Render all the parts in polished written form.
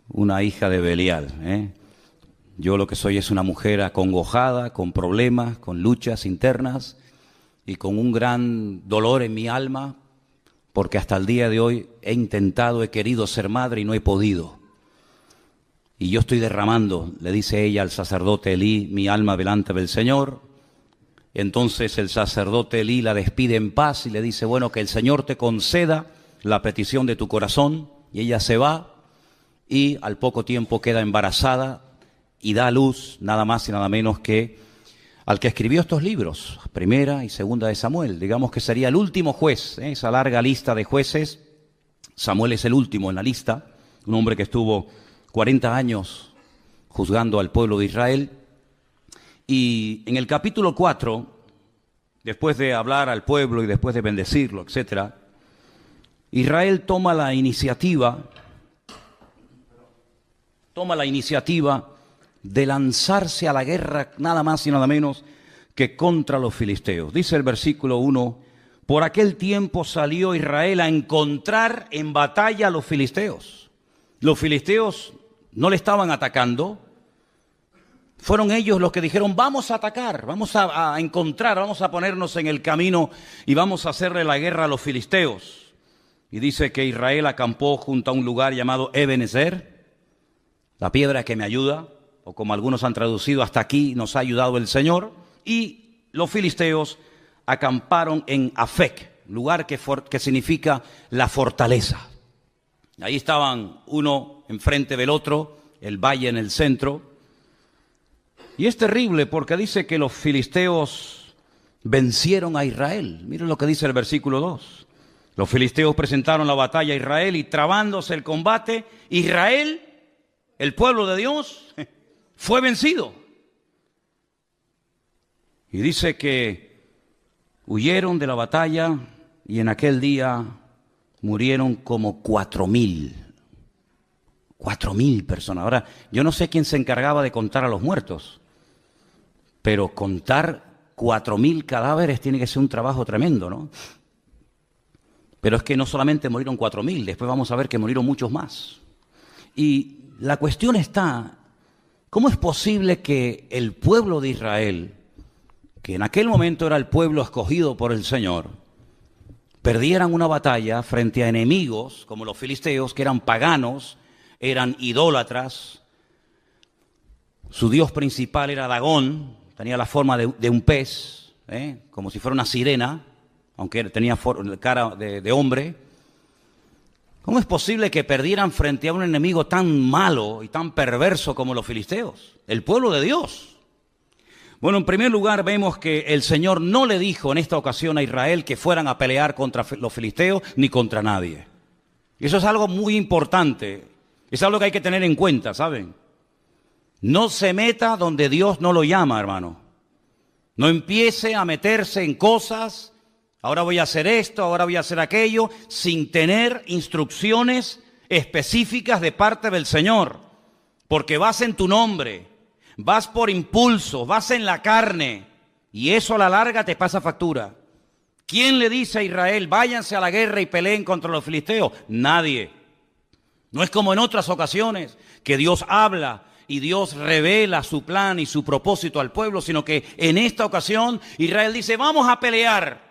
una hija de Belial, ¿eh? Yo lo que soy es una mujer acongojada, con problemas, con luchas internas y con un gran dolor en mi alma, porque hasta el día de hoy he querido ser madre y no he podido. Y yo estoy derramando, le dice ella al sacerdote Elí, mi alma delante del Señor. Entonces el sacerdote Elí la despide en paz y le dice, bueno, que el Señor te conceda la petición de tu corazón. Y ella se va y al poco tiempo queda embarazada y da a luz nada más y nada menos que al que escribió estos libros, Primera y Segunda de Samuel. Digamos que sería el último juez, esa larga lista de jueces. Samuel es el último en la lista, un hombre que estuvo 40 años juzgando al pueblo de Israel. Y en el capítulo 4, después de hablar al pueblo y después de bendecirlo, etcétera, Israel toma la iniciativa de lanzarse a la guerra nada más y nada menos que contra los filisteos. Dice el versículo 1, por aquel tiempo salió Israel a encontrar en batalla a los filisteos. Los filisteos no le estaban atacando, fueron ellos los que dijeron, vamos a atacar, vamos a encontrar, vamos a ponernos en el camino y vamos a hacerle la guerra a los filisteos. Y dice que Israel acampó junto a un lugar llamado Ebenezer, la piedra que me ayuda, o como algunos han traducido, hasta aquí nos ha ayudado el Señor. Y los filisteos acamparon en Afec, lugar que significa la fortaleza. Ahí estaban uno enfrente del otro, el valle en el centro. Y es terrible porque dice que los filisteos vencieron a Israel. Miren lo que dice el versículo 2. Los filisteos presentaron la batalla a Israel y trabándose el combate, Israel, el pueblo de Dios, fue vencido. Y dice que huyeron de la batalla y en aquel día murieron como 4,000. 4,000 personas. Ahora, yo no sé quién se encargaba de contar a los muertos, pero contar 4,000 cadáveres tiene que ser un trabajo tremendo, ¿no? Pero es que no solamente murieron 4,000, después vamos a ver que murieron muchos más. Y la cuestión está, ¿cómo es posible que el pueblo de Israel, que en aquel momento era el pueblo escogido por el Señor, perdieran una batalla frente a enemigos como los filisteos, que eran paganos, eran idólatras? Su dios principal era Dagón, tenía la forma de un pez, como si fuera una sirena, aunque tenía cara de hombre. ¿Cómo es posible que perdieran frente a un enemigo tan malo y tan perverso como los filisteos, el pueblo de Dios? Bueno, en primer lugar vemos que el Señor no le dijo en esta ocasión a Israel que fueran a pelear contra los filisteos ni contra nadie. Y eso es algo muy importante, es algo que hay que tener en cuenta, ¿saben? No se meta donde Dios no lo llama, hermano. No empiece a meterse en cosas. Ahora voy a hacer esto, ahora voy a hacer aquello, sin tener instrucciones específicas de parte del Señor. Porque vas en tu nombre, vas por impulso, vas en la carne, y eso a la larga te pasa factura. ¿Quién le dice a Israel, váyanse a la guerra y peleen contra los filisteos? Nadie. No es como en otras ocasiones, que Dios habla y Dios revela su plan y su propósito al pueblo, sino que en esta ocasión Israel dice, vamos a pelear.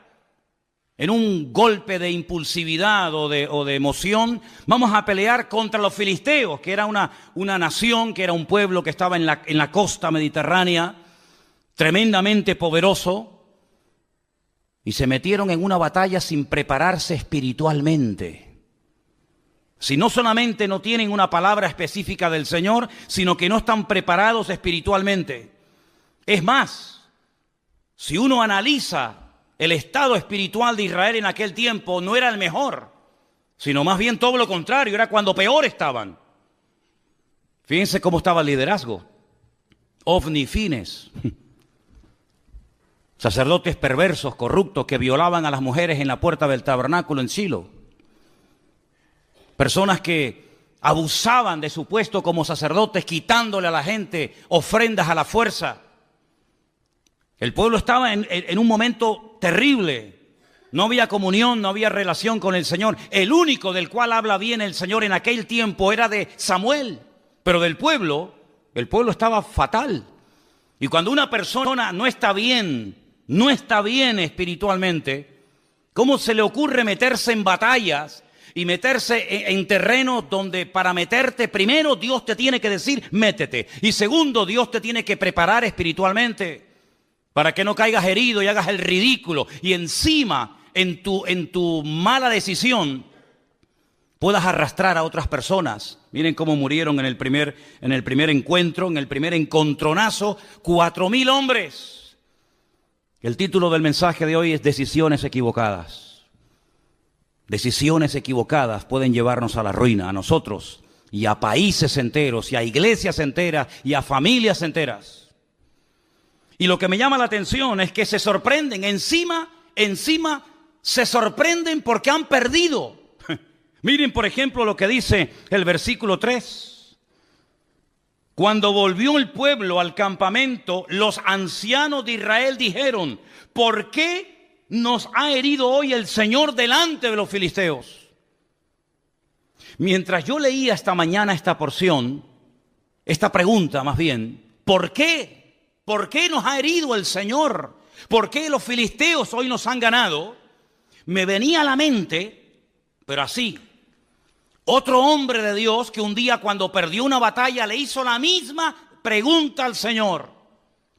En un golpe de impulsividad o de emoción, vamos a pelear contra los filisteos, que era una nación, que era un pueblo que estaba en la costa mediterránea, tremendamente poderoso, y se metieron en una batalla sin prepararse espiritualmente. Si no solamente no tienen una palabra específica del Señor, sino que no están preparados espiritualmente. Es más, si uno analiza el estado espiritual de Israel en aquel tiempo, no era el mejor, sino más bien todo lo contrario, era cuando peor estaban. Fíjense cómo estaba el liderazgo. Ofni y Fines, sacerdotes perversos, corruptos, que violaban a las mujeres en la puerta del tabernáculo en Silo. Personas que abusaban de su puesto como sacerdotes, quitándole a la gente ofrendas a la fuerza. El pueblo estaba en un momento terrible. No había comunión, no había relación con el Señor. El único del cual habla bien el Señor en aquel tiempo era de Samuel. Pero del pueblo, el pueblo estaba fatal. Y cuando una persona no está bien espiritualmente, ¿cómo se le ocurre meterse en batallas y meterse en terrenos donde para meterte, primero Dios te tiene que decir, métete. Y segundo, Dios te tiene que preparar espiritualmente para que no caigas herido y hagas el ridículo. Y encima, en tu mala decisión, puedas arrastrar a otras personas. Miren cómo murieron en el primer encuentro, en el primer encontronazo, 4.000 hombres. El título del mensaje de hoy es Decisiones equivocadas. Decisiones equivocadas pueden llevarnos a la ruina, a nosotros, y a países enteros, y a iglesias enteras, y a familias enteras. Y lo que me llama la atención es que se sorprenden, encima se sorprenden porque han perdido. Miren, por ejemplo, lo que dice el versículo 3. Cuando volvió el pueblo al campamento, los ancianos de Israel dijeron, ¿por qué nos ha herido hoy el Señor delante de los filisteos? Mientras yo leía esta mañana esta porción, esta pregunta más bien, ¿por qué? ¿Por qué nos ha herido el Señor? ¿Por qué los filisteos hoy nos han ganado? Me venía a la mente, pero así, otro hombre de Dios que un día cuando perdió una batalla le hizo la misma pregunta al Señor.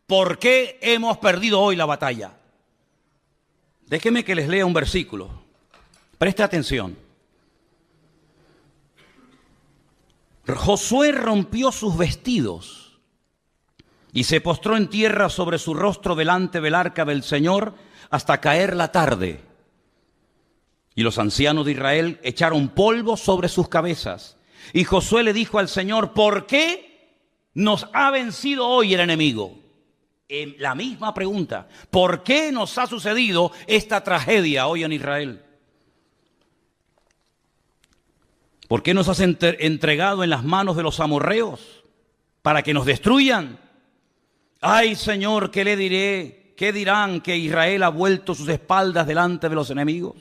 ¿Por qué hemos perdido hoy la batalla? Déjenme que les lea un versículo. Preste atención. Josué rompió sus vestidos y se postró en tierra sobre su rostro delante del arca del Señor hasta caer la tarde. Y los ancianos de Israel echaron polvo sobre sus cabezas. Y Josué le dijo al Señor, ¿por qué nos ha vencido hoy el enemigo? La misma pregunta, ¿por qué nos ha sucedido esta tragedia hoy en Israel? ¿Por qué nos has entregado en las manos de los amorreos para que nos destruyan? Ay, Señor, ¿qué le diré? ¿Qué dirán que Israel ha vuelto sus espaldas delante de los enemigos?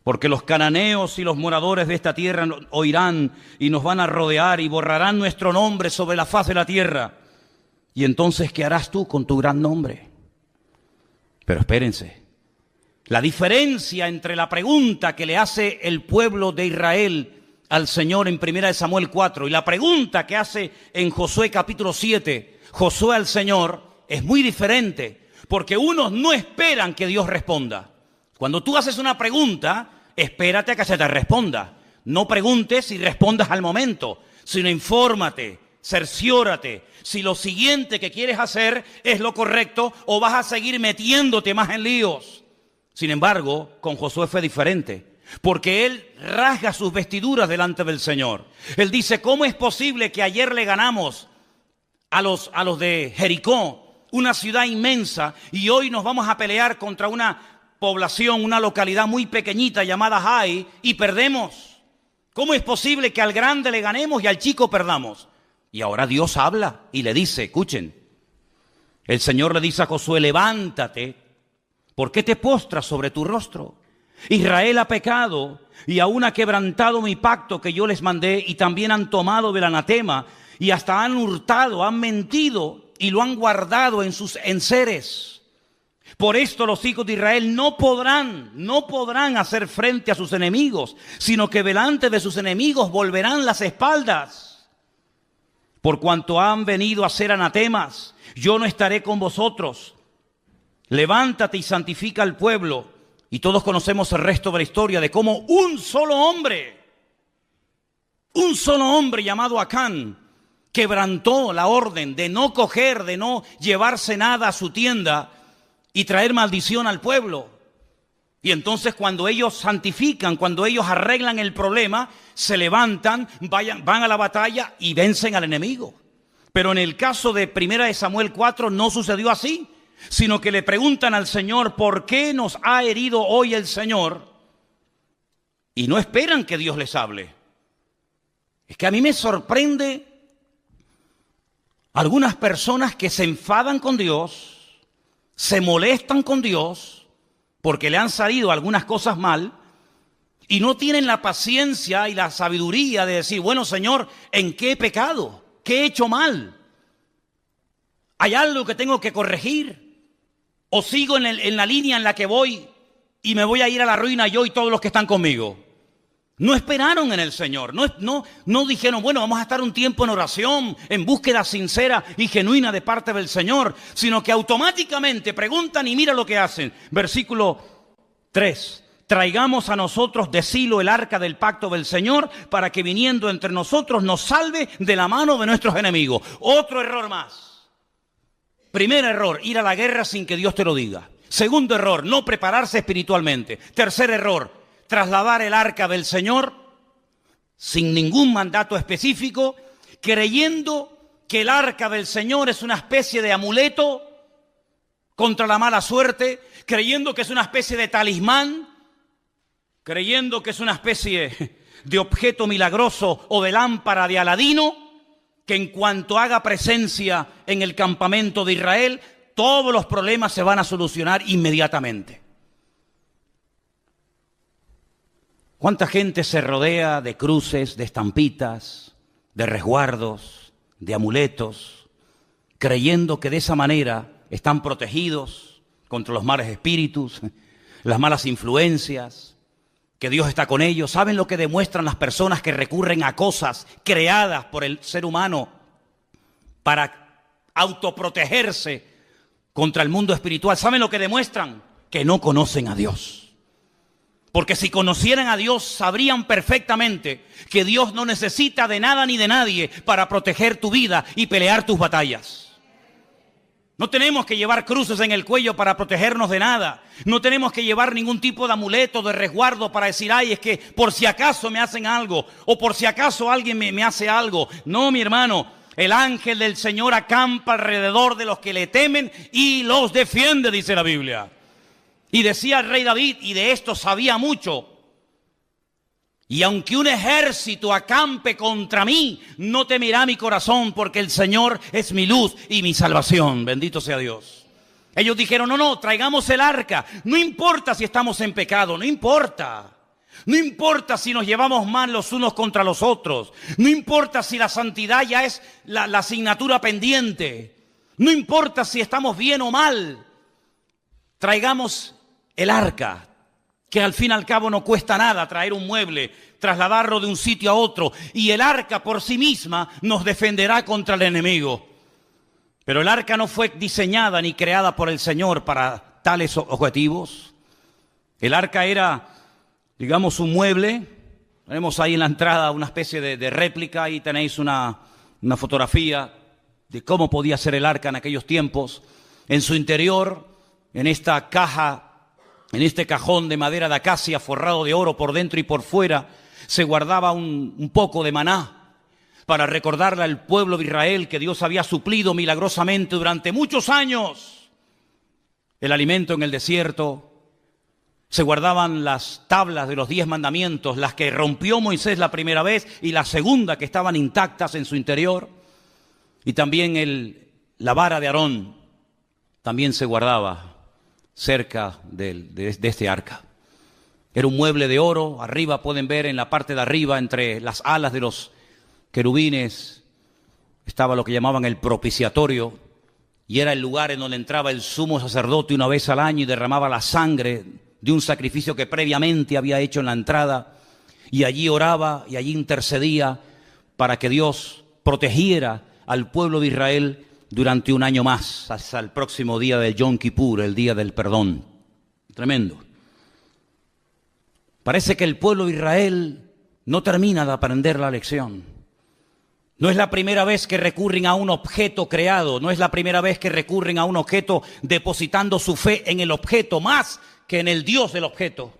Porque los cananeos y los moradores de esta tierra oirán y nos van a rodear y borrarán nuestro nombre sobre la faz de la tierra. Y entonces, ¿qué harás tú con tu gran nombre? Pero espérense. La diferencia entre la pregunta que le hace el pueblo de Israel al Señor en 1 Samuel 4 y la pregunta que hace en Josué capítulo 7, Josué al Señor, es muy diferente. Porque unos no esperan que Dios responda. Cuando tú haces una pregunta, espérate a que se te responda. No preguntes y respondas al momento, sino infórmate, cerciórate si lo siguiente que quieres hacer es lo correcto o vas a seguir metiéndote más en líos. Sin embargo, con Josué fue diferente, porque él rasga sus vestiduras delante del Señor. Él dice, ¿cómo es posible que ayer le ganamos a los de Jericó, una ciudad inmensa, y hoy nos vamos a pelear contra una población, una localidad muy pequeñita llamada Jai, y perdemos? ¿Cómo es posible que al grande le ganemos y al chico perdamos? Y ahora Dios habla y le dice, escuchen, el Señor le dice a Josué, levántate, ¿por qué te postras sobre tu rostro? Israel ha pecado y aún ha quebrantado mi pacto que yo les mandé, y también han tomado del anatema y hasta han hurtado, han mentido y lo han guardado en sus enseres. Por esto los hijos de Israel no podrán hacer frente a sus enemigos, sino que delante de sus enemigos volverán las espaldas. Por cuanto han venido a ser anatemas, yo no estaré con vosotros. Levántate y santifica al pueblo. Y todos conocemos el resto de la historia de cómo un solo hombre llamado Acán, quebrantó la orden de no coger, de no llevarse nada a su tienda y traer maldición al pueblo. Y entonces cuando ellos santifican, cuando ellos arreglan el problema, se levantan, van a la batalla y vencen al enemigo. Pero en el caso de 1 Samuel 4 no sucedió así, sino que le preguntan al Señor, ¿por qué nos ha herido hoy el Señor? Y no esperan que Dios les hable. Es que a mí me sorprende algunas personas que se enfadan con Dios, se molestan con Dios porque le han salido algunas cosas mal y no tienen la paciencia y la sabiduría de decir, bueno, Señor, ¿en qué he pecado? ¿Qué he hecho mal? ¿Hay algo que tengo que corregir? ¿O sigo en la línea en la que voy y me voy a ir a la ruina yo y todos los que están conmigo? No esperaron en el Señor, no dijeron, bueno, vamos a estar un tiempo en oración, en búsqueda sincera y genuina de parte del Señor, sino que automáticamente preguntan y mira lo que hacen. Versículo 3, traigamos a nosotros de Silo el arca del pacto del Señor para que viniendo entre nosotros nos salve de la mano de nuestros enemigos. Otro error más. Primer error, ir a la guerra sin que Dios te lo diga. Segundo error, no prepararse espiritualmente. Tercer error, trasladar el arca del Señor sin ningún mandato específico, creyendo que el arca del Señor es una especie de amuleto contra la mala suerte, creyendo que es una especie de talismán, creyendo que es una especie de objeto milagroso o de lámpara de Aladino, que en cuanto haga presencia en el campamento de Israel, todos los problemas se van a solucionar inmediatamente. ¿Cuánta gente se rodea de cruces, de estampitas, de resguardos, de amuletos, creyendo que de esa manera están protegidos contra los malos espíritus, las malas influencias, que Dios está con ellos? ¿Saben lo que demuestran las personas que recurren a cosas creadas por el ser humano para autoprotegerse contra el mundo espiritual? ¿Saben lo que demuestran? Que no conocen a Dios. Porque si conocieran a Dios, sabrían perfectamente que Dios no necesita de nada ni de nadie para proteger tu vida y pelear tus batallas. No tenemos que llevar cruces en el cuello para protegernos de nada. No tenemos que llevar ningún tipo de amuleto, de resguardo para decir, ay, es que por si acaso me hacen algo, o por si acaso alguien me hace algo. No, mi hermano, el ángel del Señor acampa alrededor de los que le temen y los defiende, dice la Biblia. Y decía el rey David, y de esto sabía mucho, y aunque un ejército acampe contra mí, no temerá mi corazón, porque el Señor es mi luz y mi salvación. Bendito sea Dios. Ellos dijeron, no, traigamos el arca. No importa si estamos en pecado, no importa. No importa si nos llevamos mal los unos contra los otros. No importa si la santidad ya es la asignatura pendiente. No importa si estamos bien o mal. Traigamos el arca, que al fin y al cabo no cuesta nada traer un mueble, trasladarlo de un sitio a otro, y el arca por sí misma nos defenderá contra el enemigo. Pero el arca no fue diseñada ni creada por el Señor para tales objetivos. El arca era, digamos, un mueble. Tenemos ahí en la entrada una especie de réplica, ahí tenéis una fotografía de cómo podía ser el arca en aquellos tiempos. En su interior, en esta caja, en este cajón de madera de acacia forrado de oro por dentro y por fuera, se guardaba un poco de maná para recordarle al pueblo de Israel que Dios había suplido milagrosamente durante muchos años el alimento en el desierto. Se guardaban las tablas de los 10 mandamientos, las que rompió Moisés la primera vez y la segunda, que estaban intactas en su interior. Y también la vara de Aarón también se guardaba cerca de este arca. Era un mueble de oro. Arriba pueden ver, en la parte de arriba, entre las alas de los querubines, estaba lo que llamaban el propiciatorio, y era el lugar en donde entraba el sumo sacerdote una vez al año y derramaba la sangre de un sacrificio que previamente había hecho en la entrada, y allí oraba y allí intercedía para que Dios protegiera al pueblo de Israel durante un año más, hasta el próximo día del Yom Kippur, el día del perdón. Tremendo. Parece que el pueblo de Israel no termina de aprender la lección. No es la primera vez que recurren a un objeto creado, no es la primera vez que recurren a un objeto depositando su fe en el objeto más que en el Dios del objeto.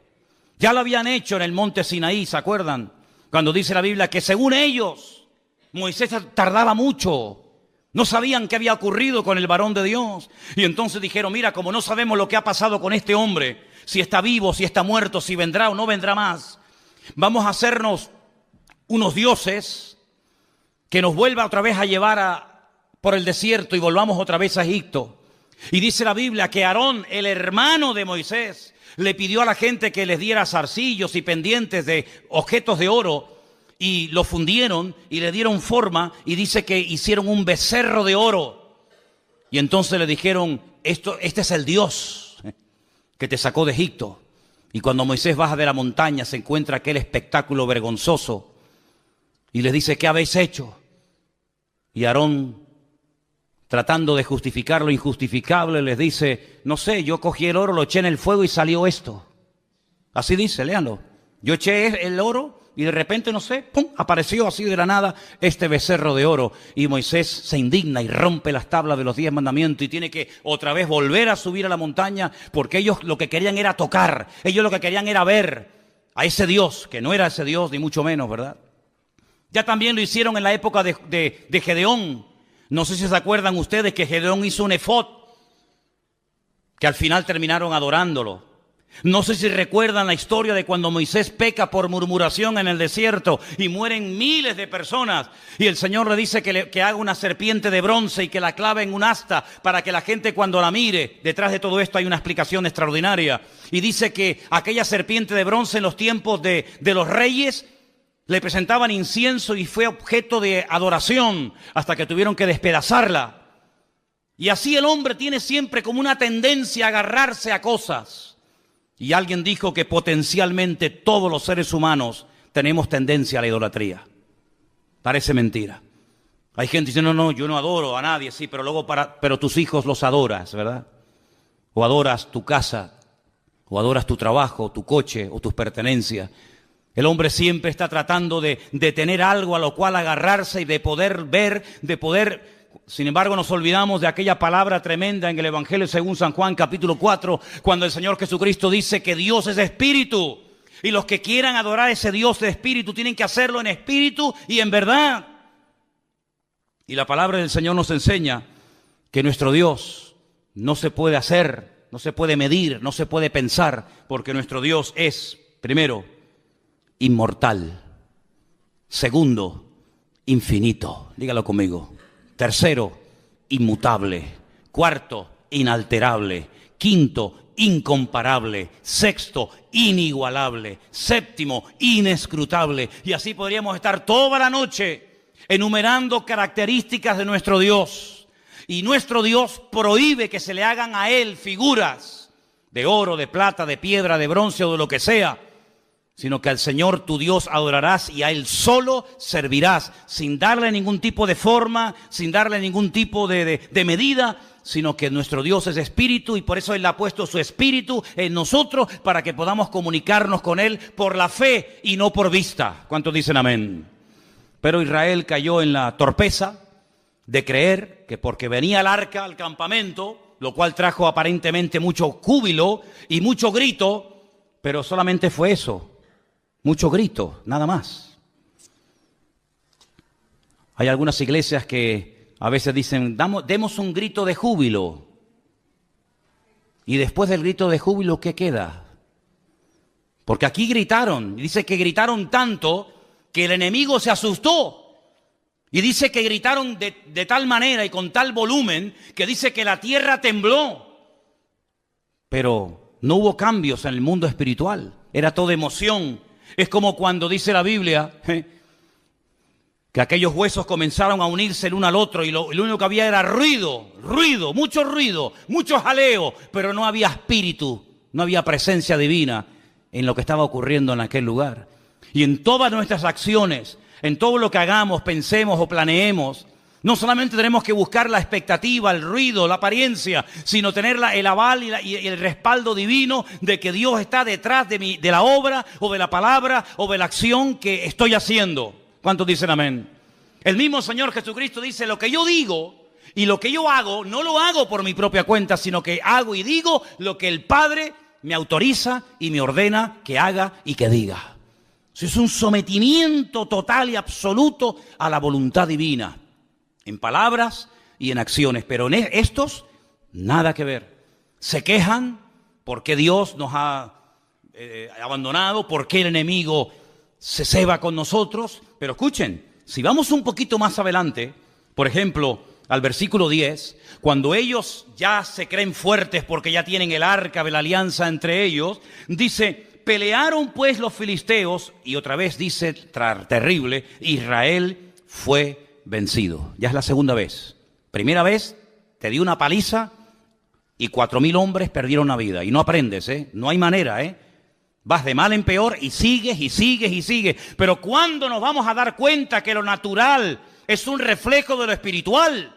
Ya lo habían hecho en el monte Sinaí, ¿se acuerdan? Cuando dice la Biblia que según ellos, Moisés tardaba mucho. No sabían qué había ocurrido con el varón de Dios. Y entonces dijeron, mira, como no sabemos lo que ha pasado con este hombre, si está vivo, si está muerto, si vendrá o no vendrá más, vamos a hacernos unos dioses que nos vuelva otra vez a llevar por el desierto y volvamos otra vez a Egipto. Y dice la Biblia que Aarón, el hermano de Moisés, Le pidió a la gente que les diera zarcillos y pendientes de objetos de oro y lo fundieron y le dieron forma y dice que hicieron un becerro de oro. Y entonces le dijeron, este es el Dios que te sacó de Egipto. Y cuando Moisés baja de la montaña se encuentra aquel espectáculo vergonzoso y les dice, ¿qué habéis hecho? Y Aarón, tratando de justificar lo injustificable, les dice, no sé, yo cogí el oro, lo eché en el fuego y salió esto. Así dice, léanlo. Yo eché el oro y de repente, no sé, ¡pum!, apareció así de la nada este becerro de oro. Y Moisés se indigna y rompe las tablas de los 10 mandamientos y tiene que otra vez volver a subir a la montaña, porque ellos lo que querían era tocar, ellos lo que querían era ver a ese Dios, que no era ese Dios ni mucho menos, ¿verdad? Ya también lo hicieron en la época de Gedeón. No sé si se acuerdan ustedes que Gedeón hizo un efod, que al final terminaron adorándolo. No sé si recuerdan la historia de cuando Moisés peca por murmuración en el desierto y mueren miles de personas. Y el Señor le dice que haga una serpiente de bronce y que la clave en un asta para que la gente cuando la mire, detrás de todo esto hay una explicación extraordinaria. Y dice que aquella serpiente de bronce en los tiempos de los reyes le presentaban incienso y fue objeto de adoración hasta que tuvieron que despedazarla. Y así el hombre tiene siempre como una tendencia a agarrarse a cosas. Y alguien dijo que potencialmente todos los seres humanos tenemos tendencia a la idolatría. Parece mentira. Hay gente que dice, no, yo no adoro a nadie, sí, pero luego pero tus hijos los adoras, ¿verdad? O adoras tu casa, o adoras tu trabajo, tu coche, o tus pertenencias. El hombre siempre está tratando de tener algo a lo cual agarrarse y de poder ver, de poder... Sin embargo, nos olvidamos de aquella palabra tremenda en el Evangelio según San Juan, capítulo 4, cuando el Señor Jesucristo dice que Dios es espíritu. Y los que quieran adorar a ese Dios de espíritu tienen que hacerlo en espíritu y en verdad. Y la palabra del Señor nos enseña que nuestro Dios no se puede hacer, no se puede medir, no se puede pensar, porque nuestro Dios es, primero, inmortal. Segundo, infinito. Dígalo conmigo. Tercero, inmutable. Cuarto, inalterable. Quinto, incomparable. Sexto, inigualable. Séptimo, inescrutable. Y así podríamos estar toda la noche enumerando características de nuestro Dios. Y nuestro Dios prohíbe que se le hagan a Él figuras de oro, de plata, de piedra, de bronce o de lo que sea, sino que al Señor tu Dios adorarás y a Él solo servirás, sin darle ningún tipo de forma, sin darle ningún tipo de medida, sino que nuestro Dios es espíritu y por eso Él ha puesto su espíritu en nosotros para que podamos comunicarnos con Él por la fe y no por vista. ¿Cuántos dicen amén? Pero Israel cayó en la torpeza de creer que porque venía el arca al campamento, lo cual trajo aparentemente mucho júbilo y mucho grito, pero solamente fue eso. Mucho grito, nada más. Hay algunas iglesias que a veces dicen, demos un grito de júbilo. Y después del grito de júbilo, ¿qué queda? Porque aquí gritaron, y dice que gritaron tanto que el enemigo se asustó. Y dice que gritaron de tal manera y con tal volumen que dice que la tierra tembló. Pero no hubo cambios en el mundo espiritual, era todo emoción. Es como cuando dice la Biblia que aquellos huesos comenzaron a unirse el uno al otro y lo único que había era ruido, mucho jaleo, pero no había espíritu, no había presencia divina en lo que estaba ocurriendo en aquel lugar. Y en todas nuestras acciones, en todo lo que hagamos, pensemos o planeemos, no solamente tenemos que buscar la expectativa, el ruido, la apariencia, sino tener el aval y el respaldo divino de que Dios está detrás de la obra o de la palabra o de la acción que estoy haciendo. ¿Cuántos dicen amén? El mismo Señor Jesucristo dice, lo que yo digo y lo que yo hago, no lo hago por mi propia cuenta, sino que hago y digo lo que el Padre me autoriza y me ordena que haga y que diga. Eso es un sometimiento total y absoluto a la voluntad divina. En palabras y en acciones, pero en estos nada que ver. Se quejan porque Dios nos ha abandonado, porque el enemigo se ceba con nosotros. Pero escuchen, si vamos un poquito más adelante, por ejemplo, al versículo 10, cuando ellos ya se creen fuertes porque ya tienen el arca de la alianza entre ellos, dice: pelearon pues los filisteos, y otra vez dice, terrible, Israel fue vencido. Ya es la segunda vez. Primera vez te dio una paliza y 4.000 hombres perdieron la vida. Y no aprendes, no hay manera, vas de mal en peor y sigues y sigues y sigues. Pero ¿cuándo nos vamos a dar cuenta que lo natural es un reflejo de lo espiritual?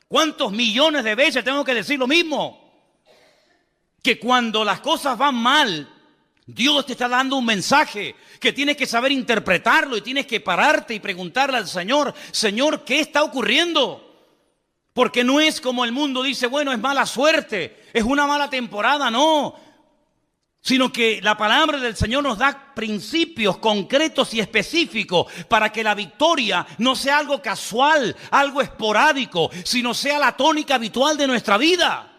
¿Cuántos millones de veces tengo que decir lo mismo? Que cuando las cosas van mal, Dios te está dando un mensaje que tienes que saber interpretarlo y tienes que pararte y preguntarle al Señor: Señor, ¿qué está ocurriendo? Porque no es como el mundo dice: bueno, es mala suerte, es una mala temporada. No, sino que la palabra del Señor nos da principios concretos y específicos para que la victoria no sea algo casual, algo esporádico, sino sea la tónica habitual de nuestra vida.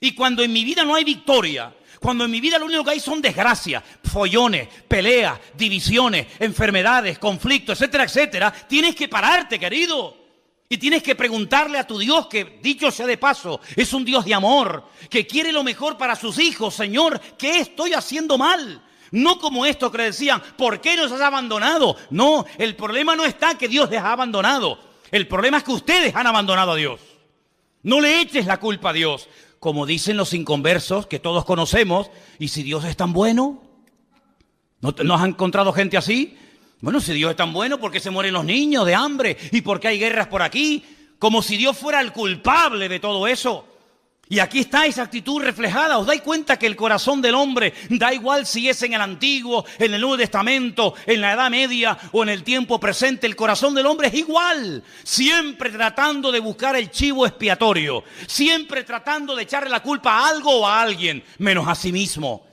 Y cuando en mi vida no hay victoria, cuando en mi vida lo único que hay son desgracias, follones, peleas, divisiones, enfermedades, conflictos, etcétera, etcétera, tienes que pararte, querido. Y tienes que preguntarle a tu Dios, que dicho sea de paso, es un Dios de amor, que quiere lo mejor para sus hijos. Señor, ¿qué estoy haciendo mal? No como esto que le decían: ¿por qué nos has abandonado? No, el problema no está que Dios les ha abandonado. El problema es que ustedes han abandonado a Dios. No le eches la culpa a Dios. Como dicen los inconversos que todos conocemos: ¿y si Dios es tan bueno? ¿No has encontrado gente así? Bueno, si Dios es tan bueno, ¿por qué se mueren los niños de hambre? ¿Y por qué hay guerras por aquí? Como si Dios fuera el culpable de todo eso. Y aquí está esa actitud reflejada. ¿Os dais cuenta que el corazón del hombre, da igual si es en el Antiguo, en el Nuevo Testamento, en la Edad Media o en el tiempo presente, el corazón del hombre es igual? Siempre tratando de buscar el chivo expiatorio, siempre tratando de echarle la culpa a algo o a alguien, menos a sí mismo.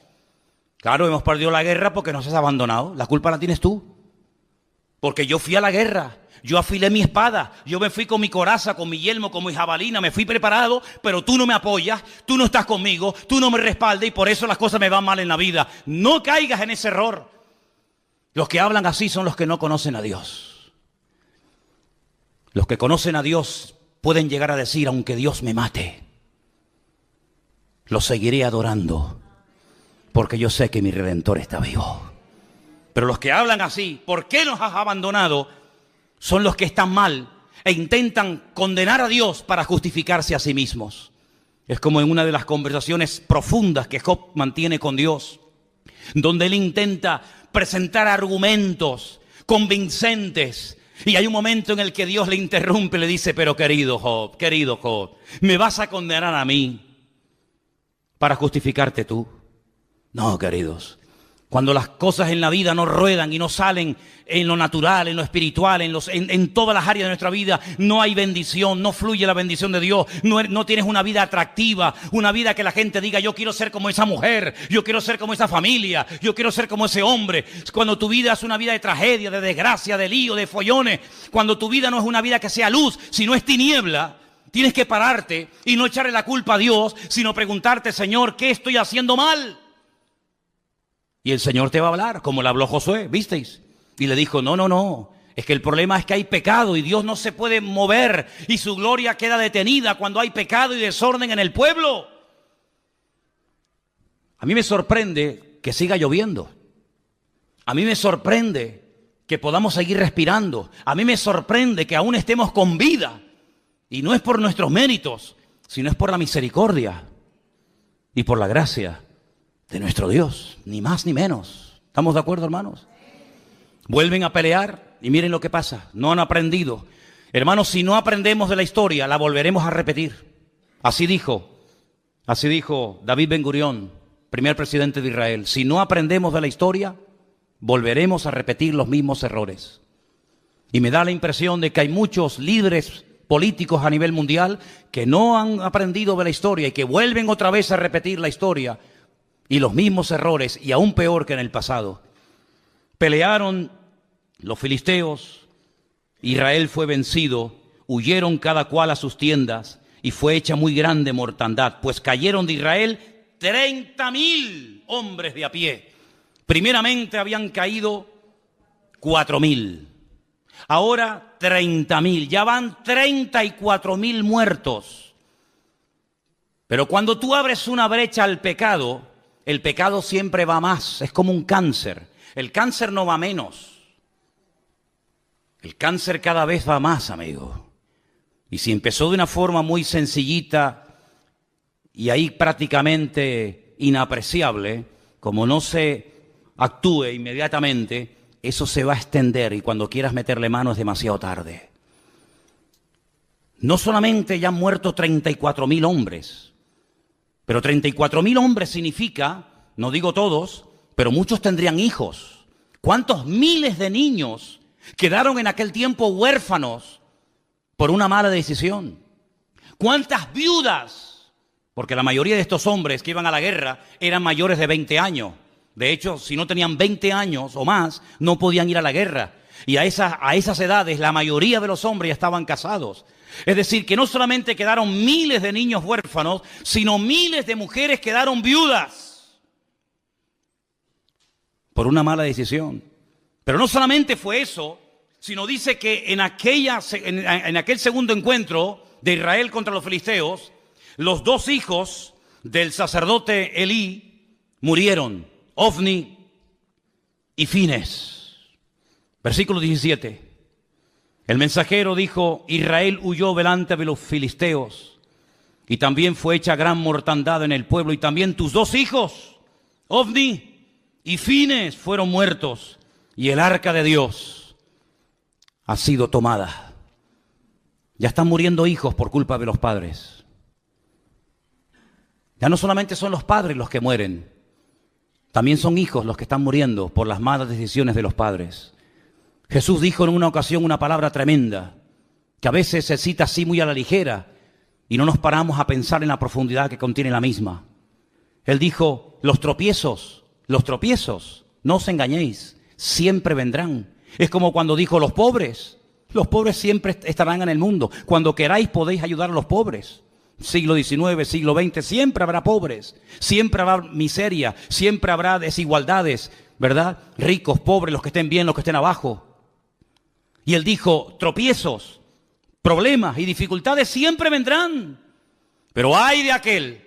Claro, hemos perdido la guerra porque nos has abandonado. La culpa la tienes tú. Porque yo fui a la guerra, yo afilé mi espada, yo me fui con mi coraza, con mi yelmo, con mi jabalina, me fui preparado, pero tú no me apoyas, tú no estás conmigo, tú no me respaldas y por eso las cosas me van mal en la vida. No caigas en ese error. Los que hablan así son los que no conocen a Dios. Los que conocen a Dios pueden llegar a decir: aunque Dios me mate, lo seguiré adorando, porque yo sé que mi Redentor está vivo. Pero los que hablan así: ¿por qué nos has abandonado?, son los que están mal e intentan condenar a Dios para justificarse a sí mismos. Es como en una de las conversaciones profundas que Job mantiene con Dios, donde él intenta presentar argumentos convincentes, y hay un momento en el que Dios le interrumpe y le dice: pero querido Job, ¿me vas a condenar a mí para justificarte tú? No, queridos. Cuando las cosas en la vida no ruedan y no salen en lo natural, en lo espiritual, en todas las áreas de nuestra vida, no hay bendición, no fluye la bendición de Dios, no tienes una vida atractiva, una vida que la gente diga: yo quiero ser como esa mujer, yo quiero ser como esa familia, yo quiero ser como ese hombre. Cuando tu vida es una vida de tragedia, de desgracia, de lío, de follones, cuando tu vida no es una vida que sea luz, sino es tiniebla, tienes que pararte y no echarle la culpa a Dios, sino preguntarte: Señor, ¿qué estoy haciendo mal? Y el Señor te va a hablar, como le habló Josué, ¿visteis? Y le dijo: no, es que el problema es que hay pecado y Dios no se puede mover y su gloria queda detenida cuando hay pecado y desorden en el pueblo. A mí me sorprende que siga lloviendo. A mí me sorprende que podamos seguir respirando. A mí me sorprende que aún estemos con vida. Y no es por nuestros méritos, sino es por la misericordia y por la gracia de nuestro Dios, ni más ni menos. ¿Estamos de acuerdo, hermanos? Vuelven a pelear y miren lo que pasa. No han aprendido. Hermanos, si no aprendemos de la historia, la volveremos a repetir. Así dijo David Ben-Gurión, primer presidente de Israel: si no aprendemos de la historia, volveremos a repetir los mismos errores. Y me da la impresión de que hay muchos líderes políticos a nivel mundial que no han aprendido de la historia y que vuelven otra vez a repetir la historia y los mismos errores, y aún peor que en el pasado. Pelearon los filisteos, Israel fue vencido, huyeron cada cual a sus tiendas y fue hecha muy grande mortandad, pues cayeron de Israel 30.000 hombres de a pie. Primeramente habían caído 4.000. Ahora 30.000, ya van 34.000 muertos. Pero cuando tú abres una brecha al pecado, el pecado siempre va más, es como un cáncer. El cáncer no va menos. El cáncer cada vez va más, amigo. Y si empezó de una forma muy sencillita y ahí prácticamente inapreciable, como no se actúe inmediatamente, eso se va a extender y cuando quieras meterle mano es demasiado tarde. No solamente ya han muerto 34.000 hombres, pero 34.000 hombres significa, no digo todos, pero muchos tendrían hijos. ¿Cuántos miles de niños quedaron en aquel tiempo huérfanos por una mala decisión? ¿Cuántas viudas? Porque la mayoría de estos hombres que iban a la guerra eran mayores de 20 años. De hecho, si no tenían 20 años o más, no podían ir a la guerra. Y a esas edades, la mayoría de los hombres ya estaban casados. Es decir, que no solamente quedaron miles de niños huérfanos, sino miles de mujeres quedaron viudas por una mala decisión. Pero no solamente fue eso, sino dice que en aquel segundo encuentro de Israel contra los filisteos, los dos hijos del sacerdote Elí murieron, Ofni y Fines. Versículo 17. El mensajero dijo: Israel huyó delante de los filisteos, y también fue hecha gran mortandad en el pueblo, y también tus dos hijos, Ofni y Fines, fueron muertos, y el arca de Dios ha sido tomada. Ya están muriendo hijos por culpa de los padres. Ya no solamente son los padres los que mueren, también son hijos los que están muriendo por las malas decisiones de los padres. Jesús dijo en una ocasión una palabra tremenda, que a veces se cita así muy a la ligera y no nos paramos a pensar en la profundidad que contiene la misma. Él dijo: los tropiezos, no os engañéis, siempre vendrán. Es como cuando dijo: los pobres siempre estarán en el mundo. Cuando queráis podéis ayudar a los pobres. Siglo XIX, siglo XX, siempre habrá pobres, siempre habrá miseria, siempre habrá desigualdades, ¿verdad? Ricos, pobres, los que estén bien, los que estén abajo. Y él dijo: tropiezos, problemas y dificultades siempre vendrán, pero ay de aquel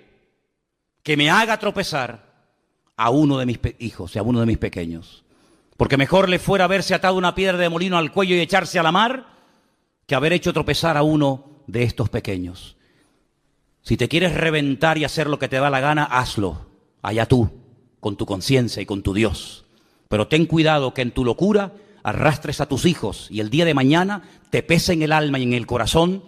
que me haga tropezar a uno de mis hijos y a uno de mis pequeños. Porque mejor le fuera haberse atado una piedra de molino al cuello y echarse a la mar que haber hecho tropezar a uno de estos pequeños. Si te quieres reventar y hacer lo que te da la gana, hazlo, allá tú, con tu conciencia y con tu Dios. Pero ten cuidado que en tu locura arrastres a tus hijos y el día de mañana te pese en el alma y en el corazón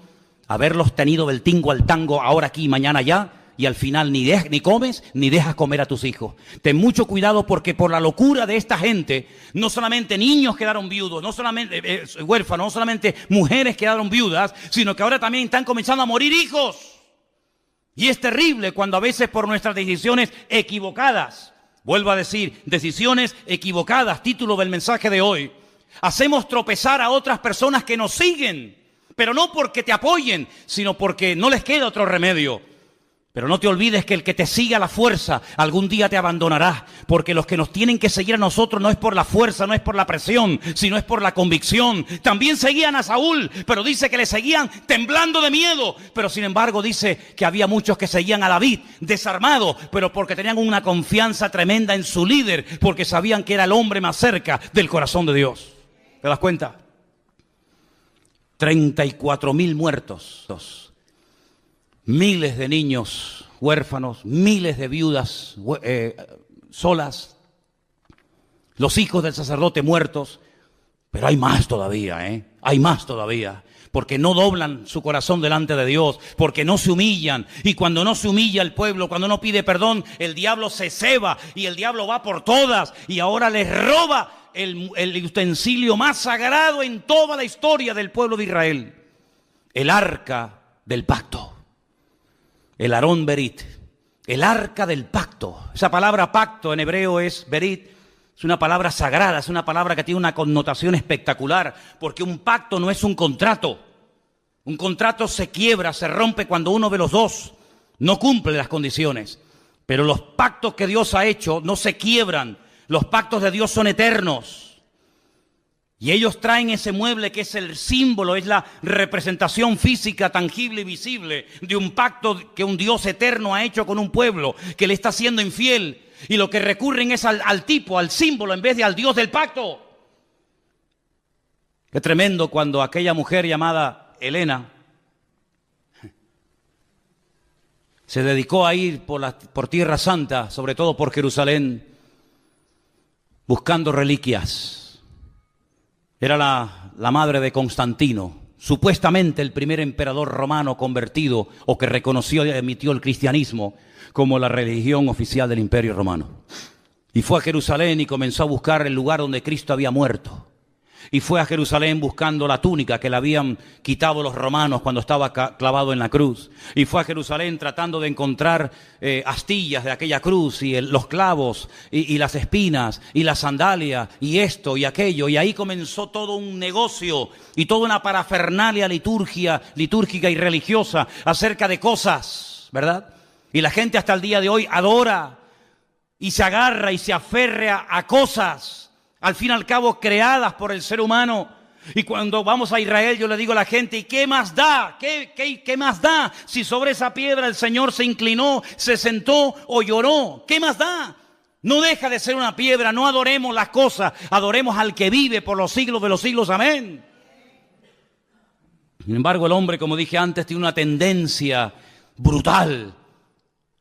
haberlos tenido del tingo al tango, ahora aquí, mañana allá, y al final ni comes ni dejas comer a tus hijos. Ten mucho cuidado, porque por la locura de esta gente, no solamente niños quedaron viudos, no solamente huérfanos, no solamente mujeres quedaron viudas, sino que ahora también están comenzando a morir hijos. Y es terrible cuando a veces por nuestras decisiones equivocadas, vuelvo a decir, decisiones equivocadas, título del mensaje de hoy, hacemos tropezar a otras personas que nos siguen, pero no porque te apoyen, sino porque no les queda otro remedio. Pero no te olvides que el que te siga a la fuerza algún día te abandonará, porque los que nos tienen que seguir a nosotros no es por la fuerza, no es por la presión, sino es por la convicción. También seguían a Saúl, pero dice que le seguían temblando de miedo. Pero sin embargo dice que había muchos que seguían a David desarmado, pero porque tenían una confianza tremenda en su líder, porque sabían que era el hombre más cerca del corazón de Dios. ¿Te das cuenta? 34.000 muertos. Miles de niños huérfanos, miles de viudas solas, los hijos del sacerdote muertos, pero hay más todavía, hay más todavía, porque no doblan su corazón delante de Dios, porque no se humillan, y cuando no se humilla el pueblo, cuando no pide perdón, el diablo se ceba y el diablo va por todas y ahora les roba el utensilio más sagrado en toda la historia del pueblo de Israel, el arca del pacto. El Aarón Berit, el arca del pacto. Esa palabra pacto en hebreo es Berit, es una palabra sagrada, es una palabra que tiene una connotación espectacular, porque un pacto no es un contrato. Un contrato se quiebra, se rompe cuando uno de los dos no cumple las condiciones. Pero los pactos que Dios ha hecho no se quiebran, los pactos de Dios son eternos. Y ellos traen ese mueble que es el símbolo, es la representación física, tangible y visible de un pacto que un Dios eterno ha hecho con un pueblo que le está siendo infiel. Y lo que recurren es al tipo, al símbolo, en vez de al Dios del pacto. Qué tremendo cuando aquella mujer llamada Helena se dedicó a ir por Tierra Santa, sobre todo por Jerusalén, buscando reliquias. Era la madre de Constantino, supuestamente el primer emperador romano convertido o que reconoció y emitió el cristianismo como la religión oficial del Imperio Romano. Y fue a Jerusalén y comenzó a buscar el lugar donde Cristo había muerto. Y fue a Jerusalén buscando la túnica que le habían quitado los romanos cuando estaba clavado en la cruz. Y fue a Jerusalén tratando de encontrar astillas de aquella cruz y los clavos y las espinas y la sandalia y esto y aquello. Y ahí comenzó todo un negocio y toda una parafernalia litúrgica y religiosa acerca de cosas, ¿verdad? Y la gente hasta el día de hoy adora y se agarra y se aferra a cosas, al fin y al cabo creadas por el ser humano. Y cuando vamos a Israel yo le digo a la gente, ¿y qué más da? ¿Qué más da si sobre esa piedra el Señor se inclinó, se sentó o lloró? ¿Qué más da? No deja de ser una piedra, no adoremos las cosas, adoremos al que vive por los siglos de los siglos, amén. Sin embargo, el hombre, como dije antes, tiene una tendencia brutal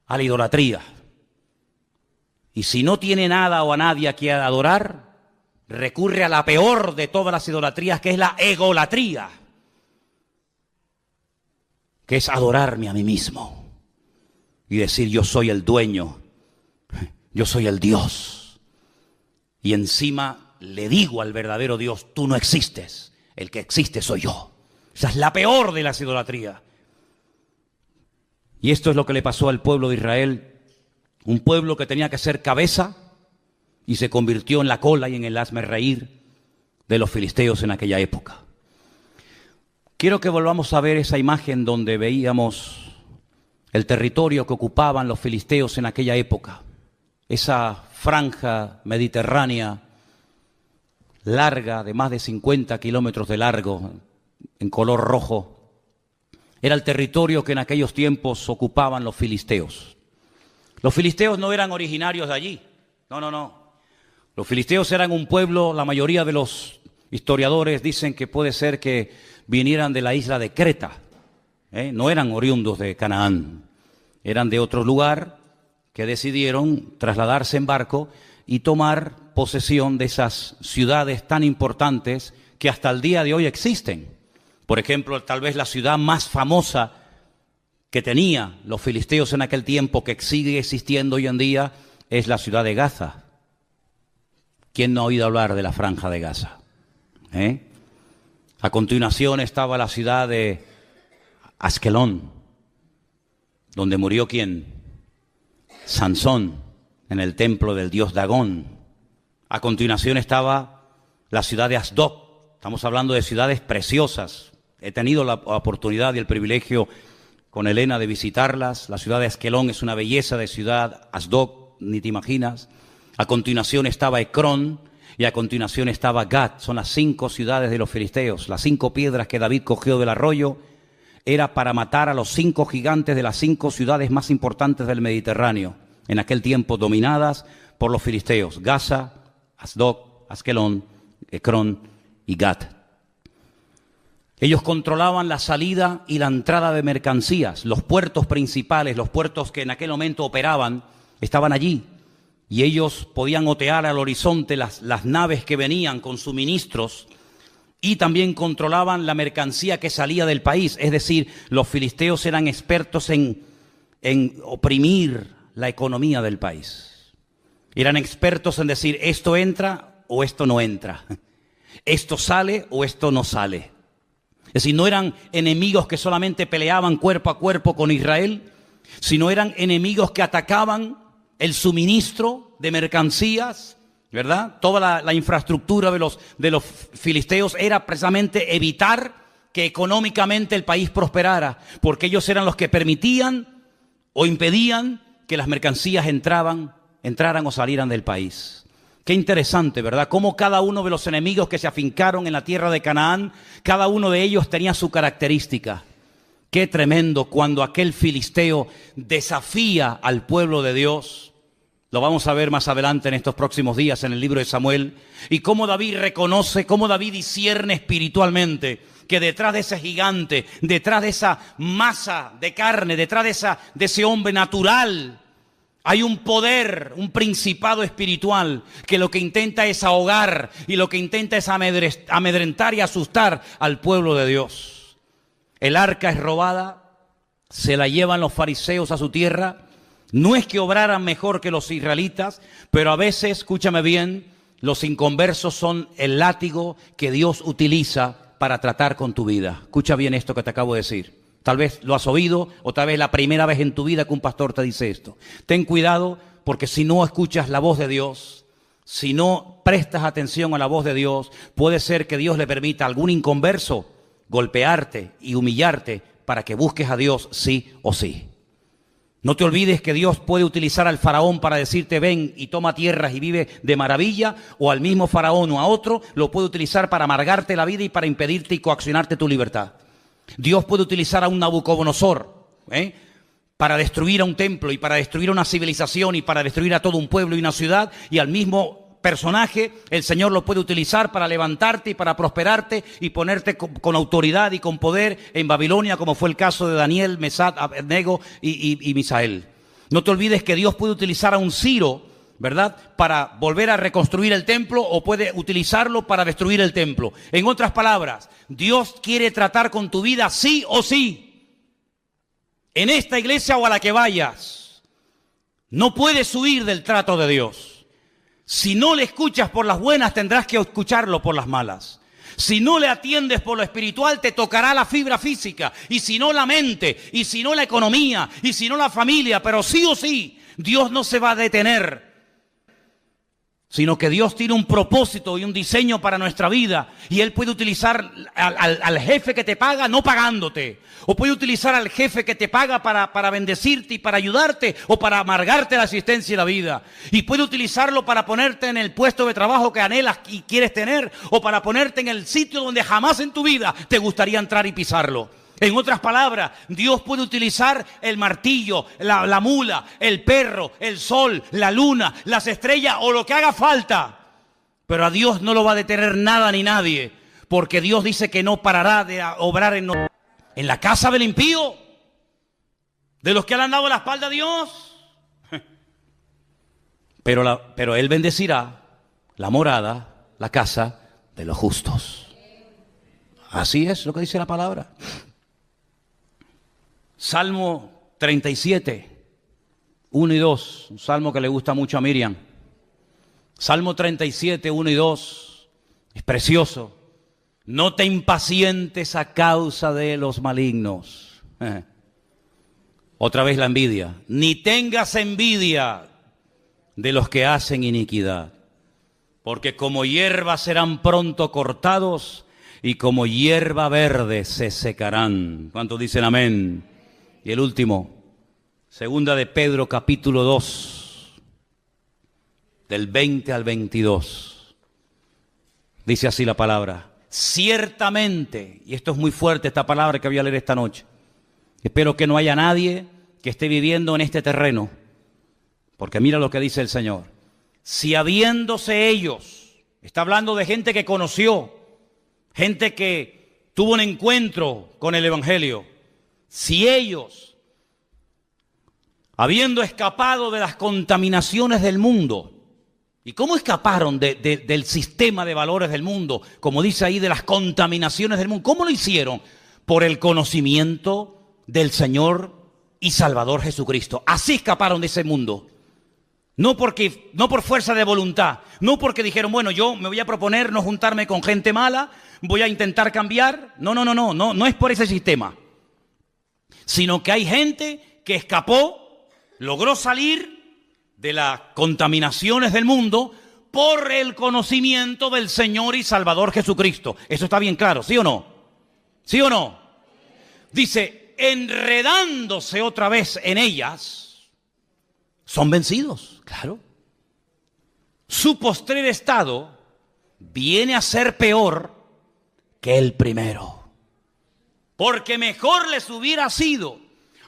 a la idolatría. Y si no tiene nada o a nadie a quien adorar, recurre a la peor de todas las idolatrías, que es la egolatría, que es adorarme a mí mismo y decir yo soy el dueño, yo soy el Dios. Y encima le digo al verdadero Dios, tú no existes, el que existe soy yo. Esa es la peor de las idolatrías. Y esto es lo que le pasó al pueblo de Israel, un pueblo que tenía que ser cabeza, y se convirtió en la cola y en el hazmerreír de los filisteos en aquella época. Quiero que volvamos a ver esa imagen donde veíamos el territorio que ocupaban los filisteos en aquella época. Esa franja mediterránea larga, de más de 50 kilómetros de largo, en color rojo. Era el territorio que en aquellos tiempos ocupaban los filisteos. Los filisteos no eran originarios de allí. No. Los filisteos eran un pueblo, la mayoría de los historiadores dicen que puede ser que vinieran de la isla de Creta. No eran oriundos de Canaán, eran de otro lugar que decidieron trasladarse en barco y tomar posesión de esas ciudades tan importantes que hasta el día de hoy existen. Por ejemplo, tal vez la ciudad más famosa que tenía los filisteos en aquel tiempo, que sigue existiendo hoy en día, es la ciudad de Gaza. ¿Quién no ha oído hablar de la franja de Gaza? A continuación estaba la ciudad de Askelón, donde murió ¿quién? Sansón, en el templo del dios Dagón. A continuación estaba la ciudad de Asdod. Estamos hablando de ciudades preciosas. He tenido la oportunidad y el privilegio con Helena de visitarlas. La ciudad de Askelón es una belleza de ciudad, Asdod, ni te imaginas. A continuación estaba Ecrón y a continuación estaba Gat. Son las 5 ciudades de los filisteos. Las 5 piedras que David cogió del arroyo era para matar a los 5 gigantes de las 5 ciudades más importantes del Mediterráneo, en aquel tiempo dominadas por los filisteos: Gaza, Asdod, Askelón, Ecrón y Gat. Ellos controlaban la salida y la entrada de mercancías. Los puertos principales, los puertos que en aquel momento operaban, estaban allí. Y ellos podían otear al horizonte las naves que venían con suministros, y también controlaban la mercancía que salía del país. Es decir, los filisteos eran expertos en oprimir la economía del país. Eran expertos en decir, esto entra o esto no entra. Esto sale o esto no sale. Es decir, no eran enemigos que solamente peleaban cuerpo a cuerpo con Israel, sino eran enemigos que atacaban el suministro de mercancías, ¿verdad? Toda la infraestructura de los filisteos era precisamente evitar que económicamente el país prosperara, porque ellos eran los que permitían o impedían que las mercancías entraran o salieran del país. Qué interesante, ¿verdad? Cómo cada uno de los enemigos que se afincaron en la tierra de Canaán, cada uno de ellos tenía su característica. Qué tremendo cuando aquel filisteo desafía al pueblo de Dios. Lo vamos a ver más adelante en estos próximos días en el libro de Samuel. Y cómo David reconoce, cómo David discierne espiritualmente que detrás de ese gigante, detrás de esa masa de carne, detrás de ese hombre natural, hay un poder, un principado espiritual que lo que intenta es ahogar y lo que intenta es amedrentar y asustar al pueblo de Dios. El arca es robada, se la llevan los fariseos a su tierra. No es que obraran mejor que los israelitas, pero a veces, escúchame bien, los inconversos son el látigo que Dios utiliza para tratar con tu vida. Escucha bien esto que te acabo de decir. Tal vez lo has oído o tal vez la primera vez en tu vida que un pastor te dice esto. Ten cuidado porque si no escuchas la voz de Dios, si no prestas atención a la voz de Dios, puede ser que Dios le permita a algún inconverso golpearte y humillarte para que busques a Dios sí o sí. No te olvides que Dios puede utilizar al faraón para decirte ven y toma tierras y vive de maravilla, o al mismo faraón o a otro lo puede utilizar para amargarte la vida y para impedirte y coaccionarte tu libertad. Dios puede utilizar a un Nabucodonosor para destruir a un templo y para destruir una civilización y para destruir a todo un pueblo y una ciudad, y al mismo personaje el Señor lo puede utilizar para levantarte y para prosperarte y ponerte con autoridad y con poder en Babilonia, como fue el caso de Daniel, Mesac, Abednego y Misael. No te olvides que Dios puede utilizar a un Ciro, ¿verdad?, para volver a reconstruir el templo, o puede utilizarlo para destruir el templo. En otras palabras, Dios quiere tratar con tu vida sí o sí. En esta iglesia o a la que vayas, no puedes huir del trato de Dios. Si no le escuchas por las buenas, tendrás que escucharlo por las malas. Si no le atiendes por lo espiritual, te tocará la fibra física, y si no la mente, y si no la economía, y si no la familia, pero sí o sí, Dios no se va a detener, sino que Dios tiene un propósito y un diseño para nuestra vida, y Él puede utilizar al jefe que te paga no pagándote, o puede utilizar al jefe que te paga para bendecirte y para ayudarte, o para amargarte la existencia y la vida, y puede utilizarlo para ponerte en el puesto de trabajo que anhelas y quieres tener, o para ponerte en el sitio donde jamás en tu vida te gustaría entrar y pisarlo. En otras palabras, Dios puede utilizar el martillo, la mula, el perro, el sol, la luna, las estrellas o lo que haga falta. Pero a Dios no lo va a detener nada ni nadie, porque Dios dice que no parará de obrar en la casa del impío, de los que le han dado la espalda a Dios. Pero Él bendecirá la morada, la casa de los justos. Así es lo que dice la palabra. Salmo 37, 1 y 2, un salmo que le gusta mucho a Miriam. Salmo 37, 1 y 2, es precioso. No te impacientes a causa de los malignos. Otra vez la envidia. Ni tengas envidia de los que hacen iniquidad, porque como hierba serán pronto cortados y como hierba verde se secarán. ¿Cuántos dicen amén? Y el último, segunda de Pedro capítulo 2, del 20 al 22. Dice así la palabra: ciertamente, y esto es muy fuerte esta palabra que voy a leer esta noche, espero que no haya nadie que esté viviendo en este terreno, porque mira lo que dice el Señor. Si habiéndose ellos, está hablando de gente que conoció, gente que tuvo un encuentro con el Evangelio, si ellos, habiendo escapado de las contaminaciones del mundo, ¿y cómo escaparon del sistema de valores del mundo? Como dice ahí, de las contaminaciones del mundo. ¿Cómo lo hicieron? Por el conocimiento del Señor y Salvador Jesucristo. Así escaparon de ese mundo. No por fuerza de voluntad, no porque dijeron, bueno, yo me voy a proponer no juntarme con gente mala, voy a intentar cambiar. No es por ese sistema. Sino que hay gente que escapó, logró salir de las contaminaciones del mundo por el conocimiento del Señor y Salvador Jesucristo. Eso está bien claro, ¿sí o no? ¿Sí o no? Dice, enredándose otra vez en ellas, son vencidos, claro. su postrer estado viene a ser peor que el primero. Porque mejor les hubiera sido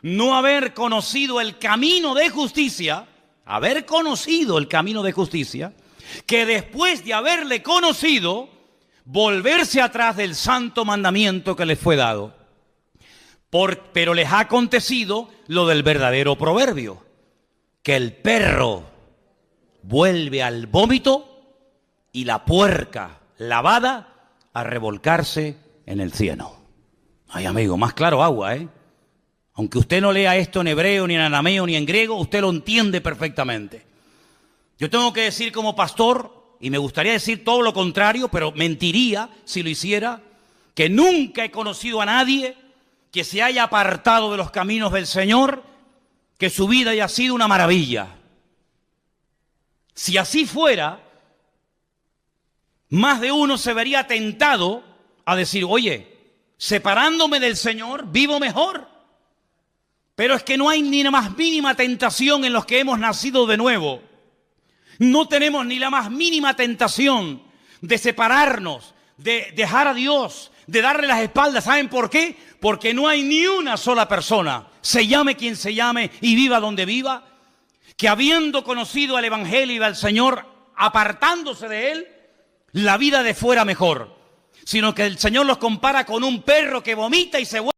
no haber conocido el camino de justicia, haber conocido el camino de justicia, que después de haberle conocido, volverse atrás del santo mandamiento que les fue dado. Pero les ha acontecido lo del verdadero proverbio, que el perro vuelve al vómito y la puerca lavada a revolcarse en el cieno. Ay, amigo, más claro agua, ¿eh? Aunque usted no lea esto en hebreo, ni en arameo, ni en griego, usted lo entiende perfectamente. Yo tengo que decir como pastor, y me gustaría decir todo lo contrario, pero mentiría si lo hiciera, que nunca he conocido a nadie que se haya apartado de los caminos del Señor, que su vida haya sido una maravilla. Si así fuera, más de uno se vería tentado a decir, oye, separándome del Señor, vivo mejor. Pero es que no hay ni la más mínima tentación en los que hemos nacido de nuevo. No tenemos ni la más mínima tentación de separarnos, de dejar a Dios, de darle las espaldas. ¿Saben por qué? Porque no hay ni una sola persona, se llame quien se llame y viva donde viva, que habiendo conocido al Evangelio y al Señor, apartándose de Él, la vida de fuera mejor. Sino que el Señor los compara con un perro que vomita y se vuelve